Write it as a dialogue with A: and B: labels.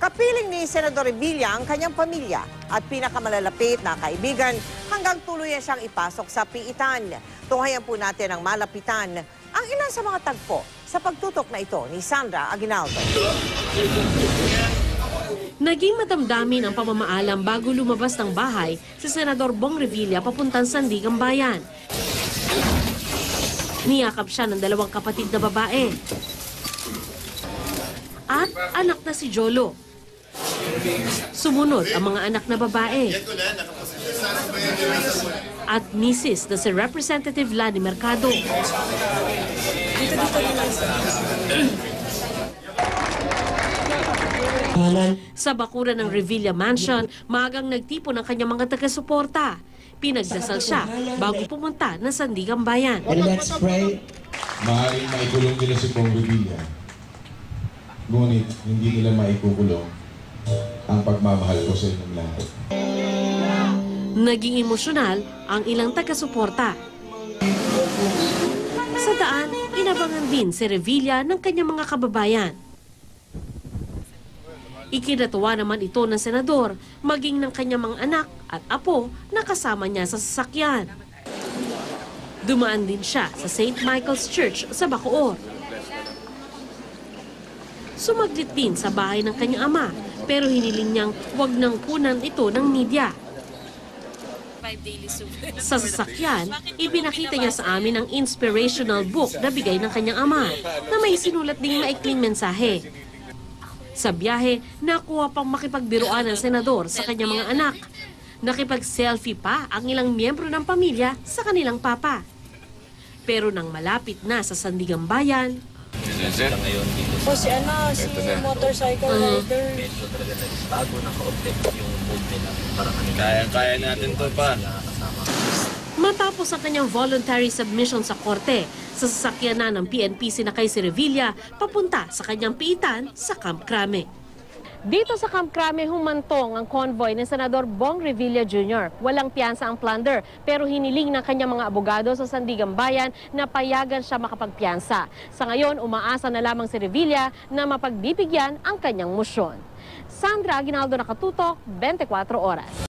A: Kapiling ni Senador Revilla ang kanyang pamilya at pinakamalalapit na kaibigan hanggang tuluyan siyang ipasok sa piitan. Tunghayan po natin ang malapitan ang ilan sa mga tagpo sa pagtutok na ito ni Sandra Aguinaldo.
B: Naging madamdamin ang pamamaalam bago lumabas ng bahay si Senador Bong Revilla papuntang Sandigan Bayan. Niyakap siya ng dalawang kapatid na babae at anak na si Jolo. Sumunod ang mga anak na babae at misis na si Representative Lani Mercado. Sa bakuran ng Revilla Mansion, maagang nagtipon ang kanyang mga taga-suporta. Pinagdasal siya bago pumunta ng Sandigan Bayan.
C: And let's pray.
D: Maaaring maikulong nila si Bong Revilla. Ngunit hindi nila maikulong ang pagmamahal ko sa inyong lahat.
B: Naging emosyonal ang ilang taga-suporta. Sa daan, inabangan din si Revilla ng kanyang mga kababayan. Ikinatuwa naman ito ng senador, maging ng kanyang mga anak at apo na kasama niya sa sasakyan. Dumaan din siya sa St. Michael's Church sa Bacoor. Sumaglit din sa bahay ng kanyang ama, pero hiniling niyang huwag nang punan ito ng media. Sa sasakyan, ipinakita niya sa amin ang inspirational book na bigay ng kanyang ama, na may sinulat ding maikling mensahe. Sa biyahe, nakuha pang makipagbiruan ng senador sa kanyang mga anak. Nakipag-selfie pa ang ilang miyembro ng pamilya sa kanilang papa. Pero nang malapit na sa Sandigan Bayan,
E: O si motorcycle rider.
F: Bago na kaunti yung mood nila.
G: Kaya natin to pa.
B: matapos ang kanyang voluntary submission sa korte, sa sasakyan na ng PNP sinakay si Revilla papunta sa kanyang piitan sa Camp Crame. Dito sa Camp Crame, humantong ang convoy ni Senador Bong Revilla Jr. Walang piyansa ang plunder, pero hiniling ng kanyang mga abogado sa Sandigan Bayan na payagan siya makapagpiyansa. Sa ngayon, umaasa na lamang si Revilla na mapagbibigyan ang kanyang mosyon. Sandra Aguinaldo, nakatutok, 24 Oras.